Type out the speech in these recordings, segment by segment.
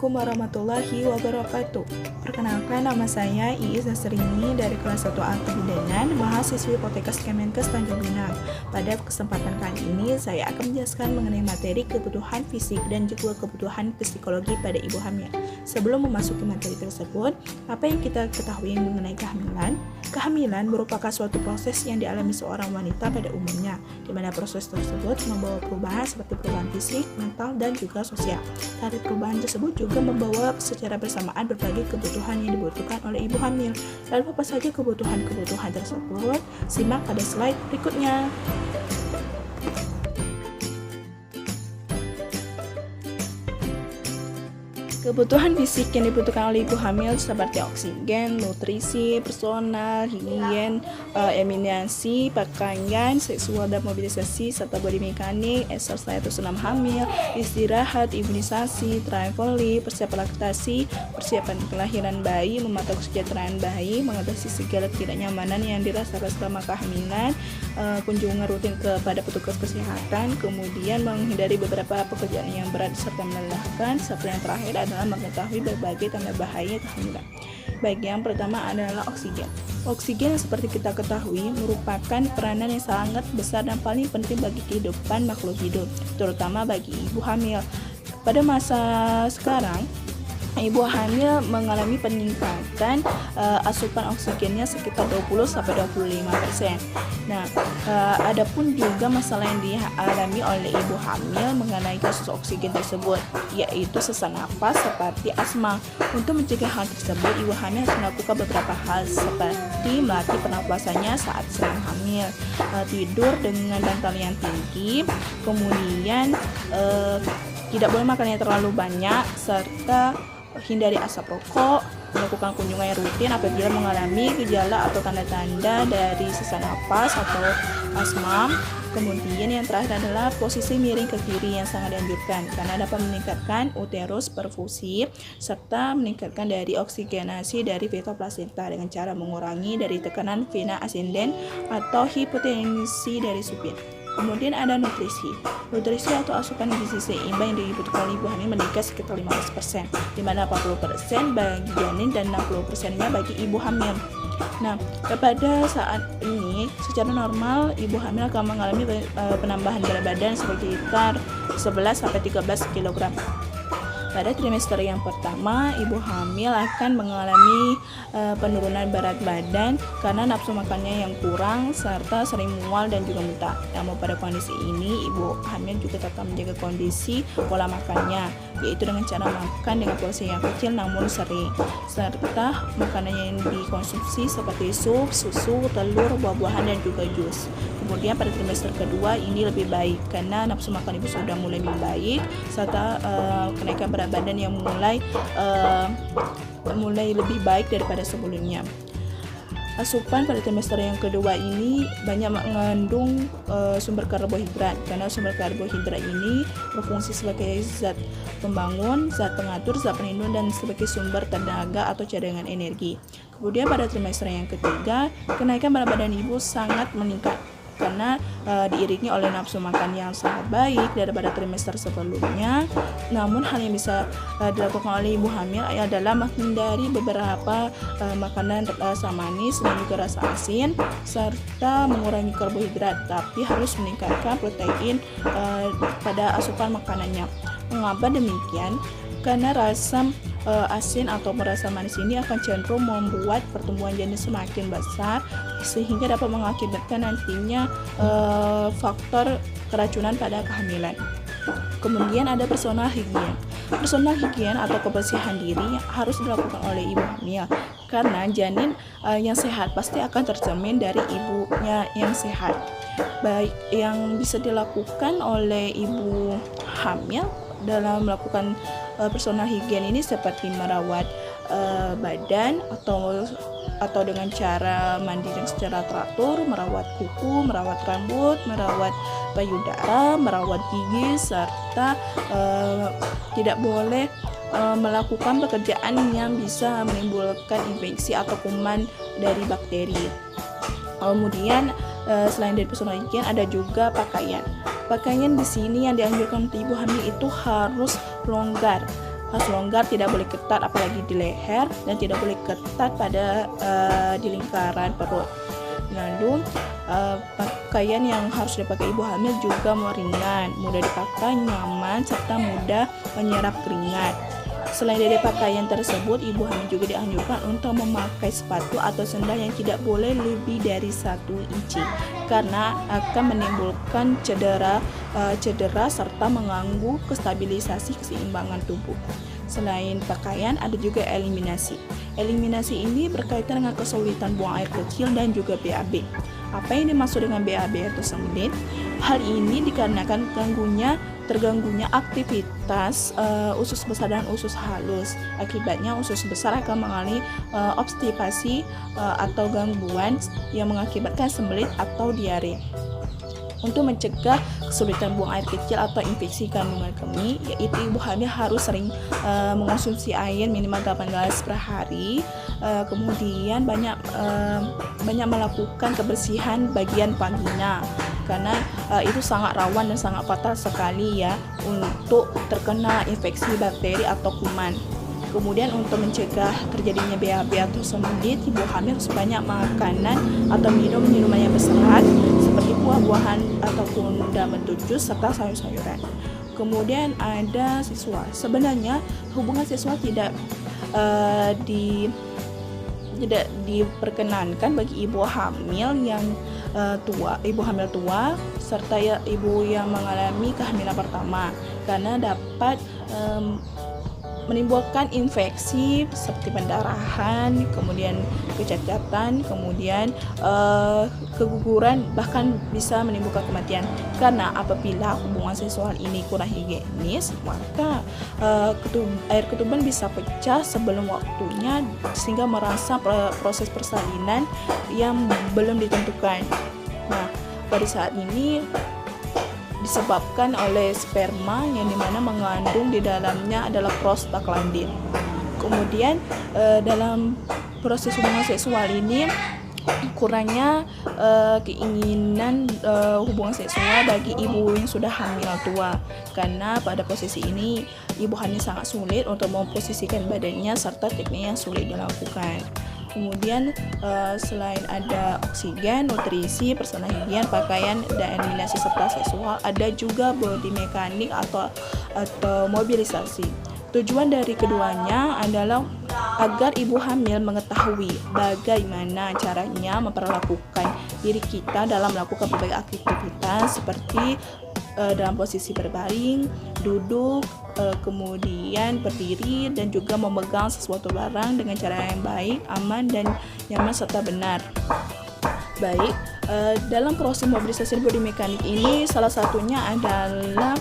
Assalamualaikum warahmatullahi wabarakatuh. Perkenalkan, nama saya Iis Nasrini dari kelas 1A Kebidanan, mahasiswi Poltekkes Kemenkes Tanjung Pinang. Pada kesempatan kali ini, saya akan menjelaskan mengenai materi kebutuhan fisik dan juga kebutuhan psikologi pada ibu hamil. Sebelum memasuki materi tersebut, apa yang kita ketahui mengenai kehamilan? Kehamilan merupakan suatu proses yang dialami seorang wanita pada umumnya, di mana proses tersebut membawa perubahan seperti perubahan fisik, mental, dan juga sosial. Dari perubahan tersebut juga membawa secara bersamaan berbagai kebutuhan yang dibutuhkan oleh ibu hamil. Lalu apa saja kebutuhan-kebutuhan tersebut? Simak pada slide berikutnya. Kebutuhan fisik yang dibutuhkan oleh ibu hamil seperti oksigen, nutrisi, personal, higien, eliminasi, pakaian, seksual dan mobilisasi, serta body mekanik, exercise atau senam hamil, istirahat, imunisasi, traveling, persiapan laktasi, persiapan kelahiran bayi, memantau kesejahteraan bayi, mengatasi segala ketidaknyamanan yang dirasakan selama kehamilan, kunjungan rutin kepada petugas kesehatan, kemudian menghindari beberapa pekerjaan yang berat serta melelahkan, serta yang terakhir adalah mengetahui berbagai tanda bahaya kehamilan. Baik, yang pertama adalah oksigen. Oksigen seperti kita ketahui merupakan peranan yang sangat besar dan paling penting bagi kehidupan makhluk hidup, terutama bagi ibu hamil. Pada masa sekarang, ibu hamil mengalami peningkatan asupan oksigennya sekitar 20-25%. Nah, adapun juga masalah yang dialami oleh ibu hamil mengenai kasus oksigen tersebut, yaitu sesak napas seperti asma. Untuk mencegah hal tersebut, ibu hamil harus melakukan beberapa hal seperti melatih pernapasannya saat sedang hamil, tidur dengan bantal yang tinggi, kemudian tidak boleh makan yang terlalu banyak, serta hindari asap rokok, melakukan kunjungan yang rutin apabila mengalami gejala atau tanda-tanda dari sesak napas atau asma. Kemudian yang terakhir adalah posisi miring ke kiri yang sangat dianjurkan karena dapat meningkatkan uterus perfusi serta meningkatkan dari oksigenasi dari fetal placenta dengan cara mengurangi dari tekanan vena ascendens atau hipotensi dari supin. Kemudian ada nutrisi. Nutrisi atau asupan gizi seimbang yang dibutuhkan ibu hamil meningkat sekitar 15%, di mana 40% bagi janin dan 60%-nya bagi ibu hamil. Nah, pada saat ini secara normal ibu hamil akan mengalami penambahan berat badan sekitar 11-13 kg. Pada trimester yang pertama, ibu hamil akan mengalami penurunan berat badan karena nafsu makannya yang kurang serta sering mual dan juga muntah. Namun pada kondisi ini, ibu hamil juga tetap menjaga kondisi pola makannya, yaitu dengan cara makan dengan porsi yang kecil namun sering, serta makanan yang dikonsumsi seperti sup, susu, telur, buah-buahan, dan juga jus. Kemudian pada trimester kedua ini lebih baik karena nafsu makan ibu sudah mulai membaik serta kenaikan berat badan yang mulai lebih baik daripada sebelumnya. Asupan pada trimester yang kedua ini banyak mengandung sumber karbohidrat karena sumber karbohidrat ini berfungsi sebagai zat pembangun, zat pengatur, zat pelindung, dan sebagai sumber tenaga atau cadangan energi. Kemudian pada trimester yang ketiga, kenaikan berat badan ibu sangat meningkat karena diiringi oleh nafsu makan yang sangat baik daripada trimester sebelumnya. Namun hal yang bisa dilakukan oleh ibu hamil adalah menghindari beberapa makanan rasa manis dan juga rasa asin serta mengurangi karbohidrat, tapi harus meningkatkan protein pada asupan makanannya. Mengapa demikian? Karena rasa asin atau rasa manis ini akan cenderung membuat pertumbuhan janin semakin besar sehingga dapat mengakibatkan nantinya faktor keracunan pada kehamilan. Kemudian ada personal higien. Personal higien atau kebersihan diri harus dilakukan oleh ibu hamil karena janin yang sehat pasti akan tercermin dari ibunya yang sehat. Baik yang bisa dilakukan oleh ibu hamil dalam melakukan personal higien ini seperti merawat badan atau dengan cara mandi yang secara teratur, merawat kuku, merawat rambut, merawat payudara, merawat gigi, serta tidak boleh melakukan pekerjaan yang bisa menimbulkan infeksi atau kuman dari bakteri. Kemudian selain dari personal hygiene ada juga pakaian. Pakaian di sini yang dianjurkan untuk ibu hamil itu harus longgar. harus longgar, tidak boleh ketat apalagi di leher, dan tidak boleh ketat pada di lingkaran perut. Lalu pakaian yang harus dipakai ibu hamil juga ringan, mudah dipakai, nyaman, serta mudah menyerap keringat. Selain dari pakaian tersebut, ibu hamil juga dianjurkan untuk memakai sepatu atau sendal yang tidak boleh lebih dari 1 inci karena akan menimbulkan cedera serta mengganggu kestabilisasi keseimbangan tubuh. Selain pakaian, ada juga eliminasi. Eliminasi ini berkaitan dengan kesulitan buang air kecil dan juga BAB. Apa yang dimaksud dengan BAB atau sembelit? Hal ini dikarenakan terganggunya aktivitas usus besar dan usus halus. Akibatnya usus besar akan mengalami obstipasi atau gangguan yang mengakibatkan sembelit atau diare. Untuk mencegah kesulitan buang air kecil atau infeksi kandungan kemih, yaitu ibu hamil harus sering mengonsumsi air minimal 8 gelas per hari. Kemudian banyak melakukan kebersihan bagian vagina karena itu sangat rawan dan sangat fatal sekali ya untuk terkena infeksi bakteri atau kuman. Kemudian untuk mencegah terjadinya BAB atau sembelit, ibu hamil harus banyak makanan atau minum minuman yang berserat seperti buah-buahan ataupun daun bertujuh serta sayur-sayuran. Kemudian ada seksual. Sebenarnya hubungan seksual tidak diperkenankan bagi ibu hamil yang ibu hamil tua serta ibu yang mengalami kehamilan pertama karena dapat menimbulkan infeksi seperti pendarahan, kemudian kecacatan, kemudian keguguran, bahkan bisa menimbulkan kematian. Karena apabila hubungan seksual ini kurang higienis, maka air ketuban bisa pecah sebelum waktunya sehingga merangsang proses persalinan yang belum ditentukan. Nah, pada saat ini disebabkan oleh sperma yang dimana mengandung di dalamnya adalah prostaglandin. Kemudian dalam proses hubungan seksual ini kurangnya keinginan hubungan seksual bagi ibu yang sudah hamil tua karena pada posisi ini ibu hamil sangat sulit untuk memposisikan badannya serta teknik yang sulit dilakukan. Kemudian selain ada oksigen, nutrisi, personal higien, pakaian, dan eliminasi serta seksual, ada juga body mekanik atau mobilisasi. Tujuan dari keduanya adalah agar ibu hamil mengetahui bagaimana caranya memperlakukan diri kita dalam melakukan berbagai aktivitas seperti dalam posisi berbaring, duduk, kemudian berdiri, dan juga memegang sesuatu barang dengan cara yang baik, aman, dan nyaman serta benar. Baik, dalam proses mobilisasi body mekanik ini salah satunya adalah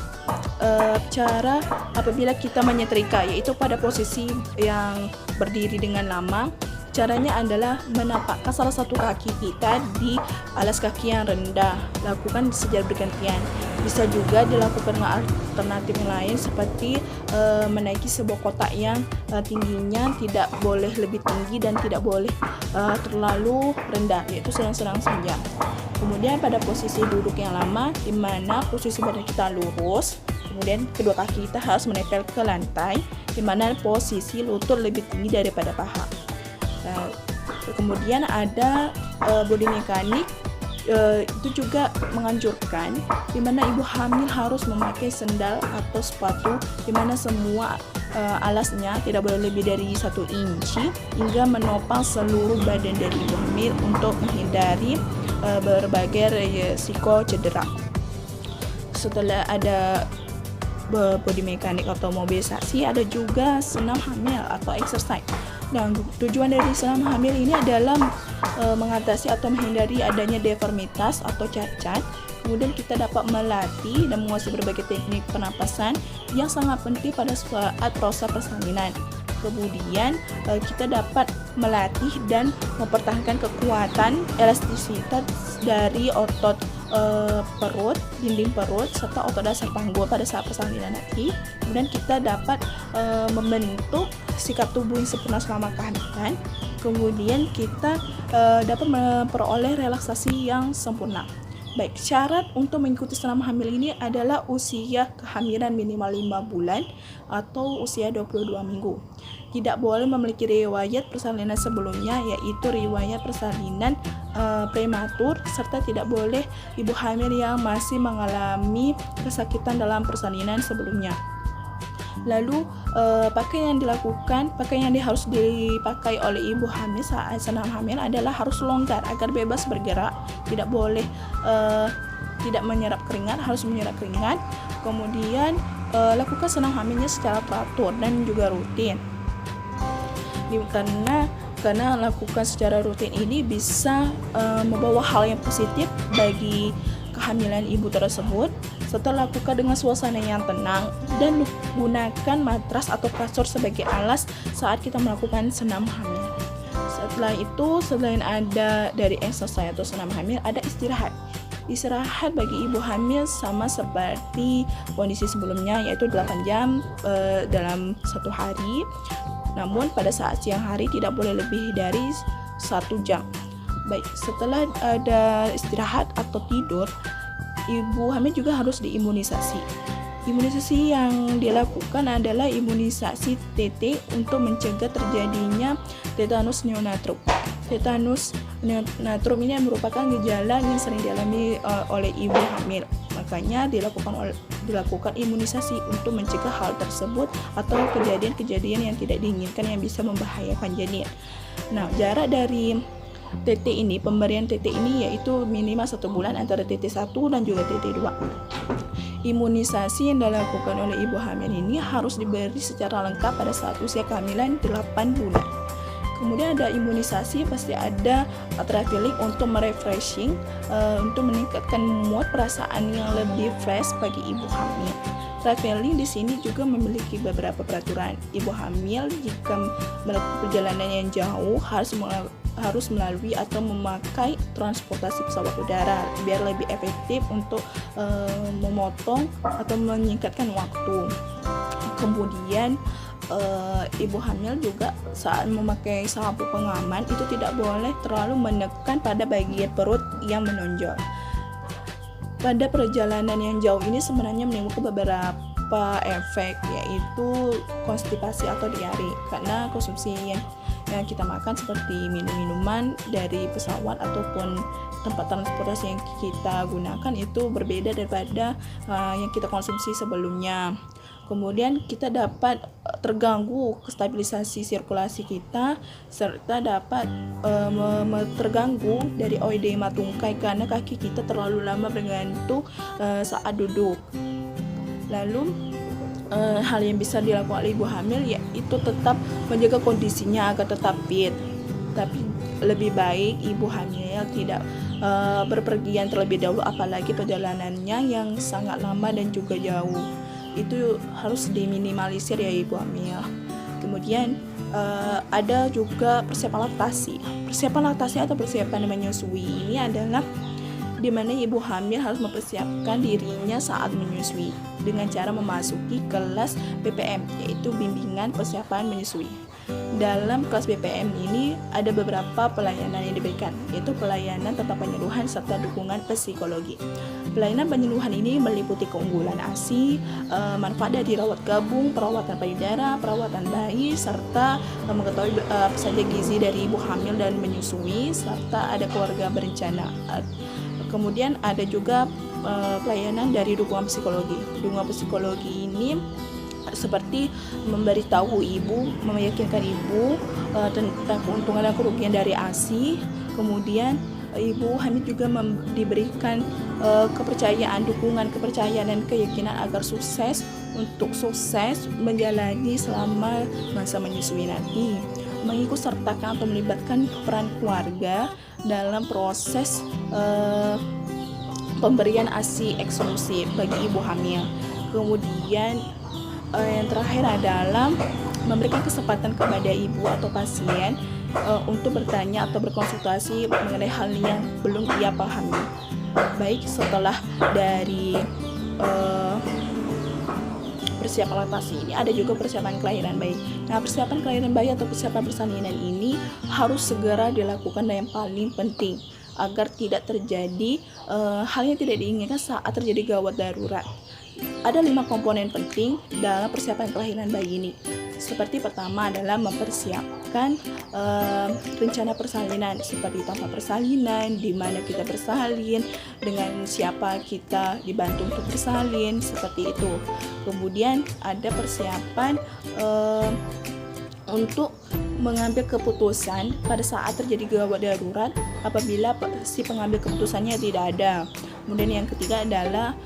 cara apabila kita menyetrika, yaitu pada posisi yang berdiri dengan lama. Caranya adalah menampakkan salah satu kaki kita di alas kaki yang rendah. Lakukan secara bergantian. Bisa juga dilakukan dengan alternatif lain seperti menaiki sebuah kotak yang tingginya tidak boleh lebih tinggi dan tidak boleh terlalu rendah, yaitu sedang-sedang saja. Kemudian pada posisi duduk yang lama, di mana posisi badan kita lurus, kemudian kedua kaki kita harus menempel ke lantai, di mana posisi lutut lebih tinggi daripada paha. Kemudian ada body mekanik, itu juga menganjurkan di mana ibu hamil harus memakai sendal atau sepatu di mana semua alasnya tidak boleh lebih dari 1 inci hingga menopang seluruh badan dari ibu hamil untuk menghindari berbagai resiko cedera. Setelah ada body mekanik atau mobilisasi, ada juga senam hamil atau exercise. Dan tujuan dari senam hamil ini adalah mengatasi atau menghindari adanya deformitas atau cacat. Kemudian kita dapat melatih dan menguasai berbagai teknik pernapasan yang sangat penting pada saat proses persalinan. Kemudian kita dapat melatih dan mempertahankan kekuatan elastisitas dari otot perut, dinding perut, serta otot dasar panggul pada saat persalinan nanti. Kemudian kita dapat membentuk sikap tubuh yang sempurna selama kehamilan. Kemudian kita dapat memperoleh relaksasi yang sempurna. Baik, syarat untuk mengikuti senam hamil ini adalah usia kehamilan minimal 5 bulan atau usia 22 minggu. Tidak boleh memiliki riwayat persalinan sebelumnya, yaitu riwayat persalinan prematur, serta tidak boleh ibu hamil yang masih mengalami kesakitan dalam persalinan sebelumnya. Lalu pakaian yang harus dipakai oleh ibu hamil saat senam hamil adalah harus longgar agar bebas bergerak, tidak boleh tidak menyerap keringat, harus menyerap keringat. Kemudian lakukan senam hamilnya secara teratur dan juga rutin. Karena lakukan secara rutin ini bisa membawa hal yang positif bagi kehamilan ibu tersebut. Setelah lakukan dengan suasana yang tenang dan gunakan matras atau kasur sebagai alas saat kita melakukan senam hamil. Setelah itu, selain ada dari exercise atau senam hamil, ada istirahat. Istirahat bagi ibu hamil sama seperti kondisi sebelumnya, yaitu 8 jam dalam satu hari. Namun pada saat siang hari tidak boleh lebih dari 1 jam. Baik, setelah ada istirahat atau tidur, ibu hamil juga harus diimunisasi. Imunisasi yang dilakukan adalah imunisasi TT untuk mencegah terjadinya tetanus neonatal. Tetanus neonatal ini merupakan gejala yang sering dialami oleh ibu hamil. Makanya dilakukan imunisasi untuk mencegah hal tersebut atau kejadian-kejadian yang tidak diinginkan yang bisa membahayakan janin. Nah, jarak dari pemberian TT ini yaitu minimal 1 bulan antara TT1 dan juga TT2. Imunisasi yang dilakukan oleh ibu hamil ini harus diberi secara lengkap pada saat usia kehamilan 8 bulan. Kemudian ada imunisasi, pasti ada traveling untuk merefreshing, untuk meningkatkan mood, perasaan yang lebih fresh bagi ibu hamil. Traveling di sini juga memiliki beberapa peraturan. Ibu hamil jika melakukan perjalanan yang jauh harus melalui atau memakai transportasi pesawat udara biar lebih efektif untuk memotong atau menyingkatkan waktu. Kemudian ibu hamil juga saat memakai sabuk pengaman itu tidak boleh terlalu menekan pada bagian perut yang menonjol. Pada perjalanan yang jauh ini sebenarnya menimbulkan beberapa efek, yaitu konstipasi atau diare karena konsumsi yang kita makan seperti minuman dari pesawat ataupun tempat transportasi yang kita gunakan itu berbeda daripada yang kita konsumsi sebelumnya. Kemudian kita dapat terganggu stabilisasi sirkulasi kita, serta dapat terganggu dari oedema tungkai karena kaki kita terlalu lama bergantung saat duduk. Lalu hal yang bisa dilakukan oleh ibu hamil yaitu tetap menjaga kondisinya agar tetap fit. Tapi lebih baik ibu hamil tidak berpergian terlebih dahulu, apalagi perjalanannya yang sangat lama dan juga jauh. Itu harus diminimalisir ya ibu hamil. Kemudian ada juga persiapan laktasi. Persiapan laktasi atau persiapan menyusui ini adalah di mana ibu hamil harus mempersiapkan dirinya saat menyusui dengan cara memasuki kelas BPM, yaitu bimbingan persiapan menyusui. Dalam kelas BPM ini ada beberapa pelayanan yang diberikan, yaitu pelayanan tentang penyuluhan serta dukungan psikologi. Pelayanan penyuluhan ini meliputi keunggulan ASI, manfaat dari rawat gabung, perawatan payudara, perawatan bayi, serta mengetahui apa saja gizi dari ibu hamil dan menyusui, serta ada keluarga berencana. Kemudian ada juga pelayanan dari dukungan psikologi. Dukungan psikologi ini seperti memberitahu ibu, meyakinkan ibu tentang keuntungan dan kerugian dari ASI. Kemudian ibu hamil juga diberikan kepercayaan, dukungan, kepercayaan dan keyakinan agar sukses menjalani selama masa menyusui nanti. Mengikut sertakan atau melibatkan peran keluarga dalam proses pemberian ASI eksklusif bagi ibu hamil. Kemudian yang terakhir adalah memberikan kesempatan kepada ibu atau pasien untuk bertanya atau berkonsultasi mengenai hal yang belum ia pahami. Baik setelah dari persiapan laktasi ini ada juga persiapan kelahiran bayi. Nah, persiapan kelahiran bayi atau persiapan persalinan ini harus segera dilakukan dan yang paling penting agar tidak terjadi hal yang tidak diinginkan saat terjadi gawat darurat. Ada 5 komponen penting dalam persiapan kelahiran bayi ini. Seperti pertama adalah mempersiapkan rencana persalinan, seperti tempat persalinan, di mana kita bersalin, dengan siapa kita dibantu untuk bersalin, seperti itu. Kemudian ada persiapan untuk mengambil keputusan pada saat terjadi gawat darurat apabila si pengambil keputusannya tidak ada. Kemudian yang ketiga adalah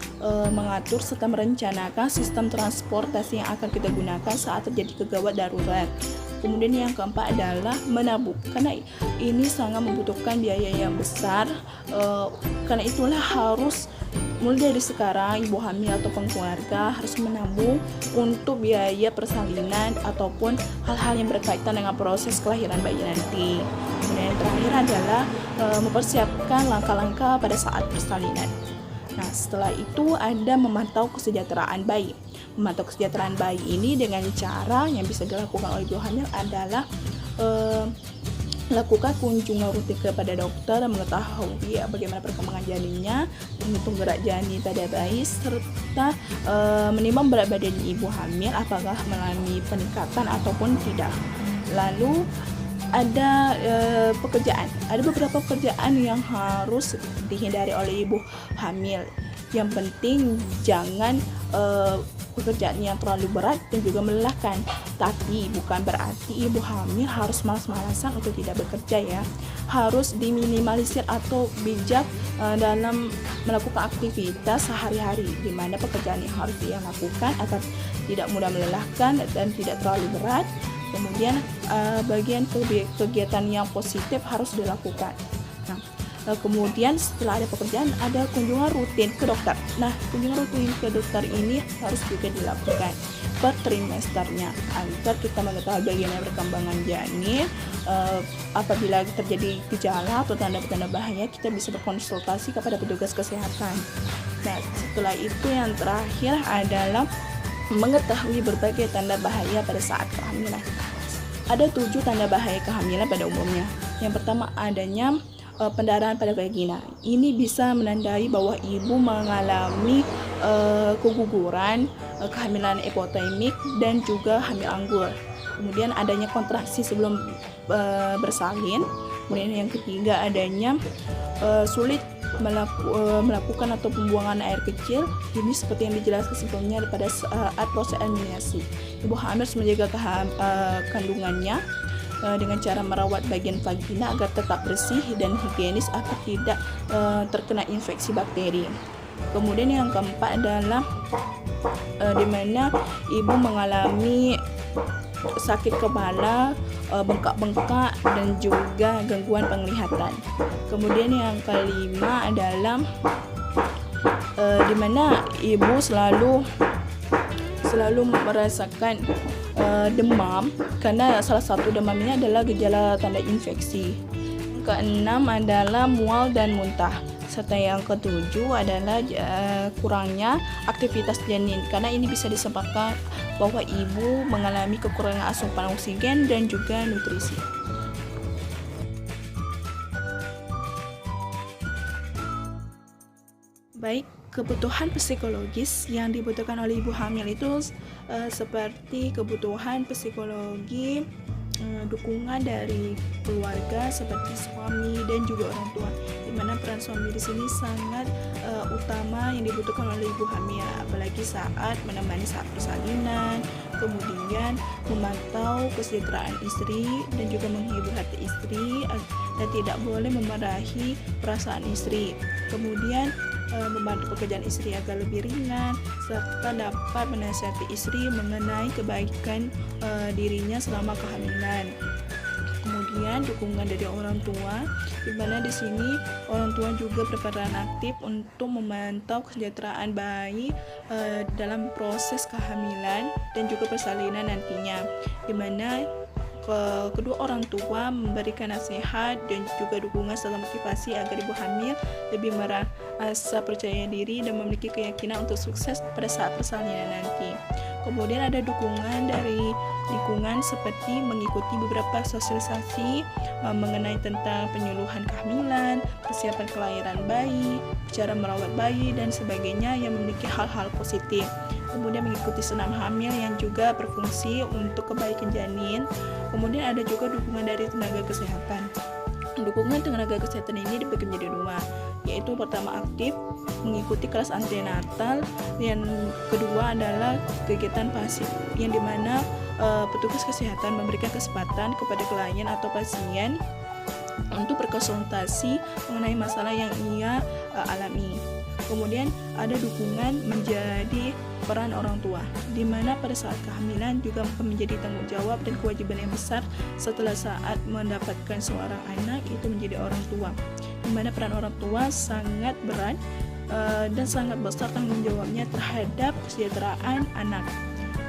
mengatur serta merencanakan sistem transportasi yang akan kita gunakan saat terjadi gawat darurat. Kemudian yang keempat adalah menabung, karena ini sangat membutuhkan biaya yang besar. Karena itulah harus mulai dari sekarang ibu hamil ataupun keluarga harus menabung untuk biaya persalinan ataupun hal-hal yang berkaitan dengan proses kelahiran bayi nanti. Kemudian yang terakhir adalah mempersiapkan langkah-langkah pada saat persalinan. Nah, setelah itu ada memantau kesejahteraan bayi. Memantau kesejahteraan bayi ini dengan cara yang bisa dilakukan oleh ibu hamil adalah lakukan kunjungan rutin kepada dokter, mengetahui bagaimana perkembangan janinnya, menghitung gerak janin pada bayi, serta menimbang berat badan ibu hamil apakah mengalami peningkatan ataupun tidak. Lalu ada beberapa pekerjaan yang harus dihindari oleh ibu hamil. Yang penting jangan pekerjaan yang terlalu berat dan juga melelahkan. Tapi bukan berarti ibu hamil harus malas-malasan untuk tidak bekerja ya. Harus diminimalisir atau bijak dalam melakukan aktivitas sehari-hari, di mana pekerjaan yang harus dia lakukan agar tidak mudah melelahkan dan tidak terlalu berat. Kemudian bagian kegiatan yang positif harus dilakukan. Nah, kemudian setelah ada pekerjaan ada kunjungan rutin ke dokter. Nah, kunjungan rutin ke dokter ini harus juga dilakukan per trimesternya agar kita mengetahui bagaimana perkembangan janin. Apabila terjadi gejala atau tanda-tanda bahaya, kita bisa berkonsultasi kepada petugas kesehatan. Nah, setelah itu yang terakhir adalah mengetahui berbagai tanda bahaya pada saat kehamilan. Ada 7 tanda bahaya kehamilan pada umumnya. Yang pertama adanya pendarahan pada vagina. Ini bisa menandai bahwa ibu mengalami keguguran, kehamilan epitemik dan juga hamil anggur. Kemudian adanya kontraksi sebelum bersalin. Kemudian yang ketiga adanya sulit melakukan atau pembuangan air kecil. Ini seperti yang dijelaskan sebelumnya pada saat proses eliminasi. Ibu hamil harus menjaga kandungannya dengan cara merawat bagian vagina agar tetap bersih dan higienis agar tidak terkena infeksi bakteri. Kemudian yang keempat adalah di mana ibu mengalami sakit kepala, bengkak-bengkak dan juga gangguan penglihatan. Kemudian yang kelima adalah di mana ibu selalu merasakan demam, karena salah satu demamnya adalah gejala tanda infeksi. Keenam adalah mual dan muntah. Serta yang ketujuh adalah kurangnya aktivitas janin, karena ini bisa disebabkan bahwa ibu mengalami kekurangan asupan oksigen dan juga nutrisi. Baik, kebutuhan psikologis yang dibutuhkan oleh ibu hamil itu seperti kebutuhan psikologi, dukungan dari keluarga seperti suami dan juga orang tua, di mana peran suami di sini sangat utama yang dibutuhkan oleh ibu hamil, apalagi saat menemani saat persalinan, kemudian memantau kesejahteraan istri dan juga menghibur hati istri dan tidak boleh memarahi perasaan istri. Kemudian membantu pekerjaan istri agar lebih ringan, serta dapat menasihati istri mengenai kebaikan dirinya selama kehamilan. Kemudian dukungan dari orang tua, di mana di sini orang tua juga berperan aktif untuk memantau kesejahteraan bayi dalam proses kehamilan dan juga persalinan nantinya, di mana kedua orang tua memberikan nasihat dan juga dukungan serta motivasi agar ibu hamil lebih merasa percaya diri dan memiliki keyakinan untuk sukses pada saat persalinan nanti. Kemudian ada dukungan dari lingkungan seperti mengikuti beberapa sosialisasi mengenai tentang penyuluhan kehamilan, persiapan kelahiran bayi, cara merawat bayi dan sebagainya yang memiliki hal-hal positif. Kemudian mengikuti senam hamil yang juga berfungsi untuk kebaikan janin. Kemudian ada juga dukungan dari tenaga kesehatan. Dukungan tenaga kesehatan ini dibagi menjadi dua, yaitu pertama aktif mengikuti kelas antenatal, yang kedua adalah kegiatan pasif, yang dimana petugas kesehatan memberikan kesempatan kepada klien atau pasien untuk berkonsultasi mengenai masalah yang ia alami. Kemudian ada dukungan menjadi peran orang tua, di mana pada saat kehamilan juga menjadi tanggung jawab dan kewajiban yang besar setelah saat mendapatkan seorang anak itu menjadi orang tua, di mana peran orang tua sangat berat dan sangat besar tanggung jawabnya terhadap kesejahteraan anak.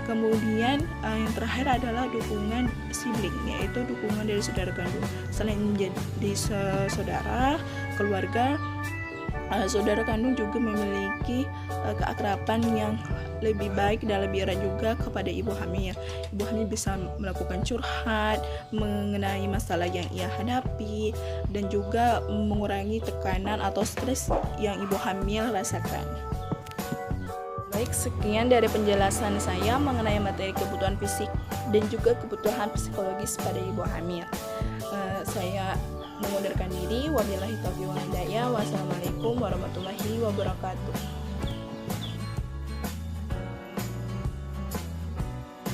Kemudian yang terakhir adalah dukungan sibling, yaitu dukungan dari saudara kandung. Selain menjadi saudara, keluarga, saudara kandung juga memiliki keakraban yang lebih baik dan lebih erat juga kepada ibu hamil. Ibu hamil bisa melakukan curhat mengenai masalah yang ia hadapi dan juga mengurangi tekanan atau stres yang ibu hamil rasakan. Baik, sekian dari penjelasan saya mengenai materi kebutuhan fisik dan juga kebutuhan psikologis pada ibu hamil. Saya mengundurkan diri. Wabillahi taufiq wal hidayah. Wassalamualaikum warahmatullahi wabarakatuh.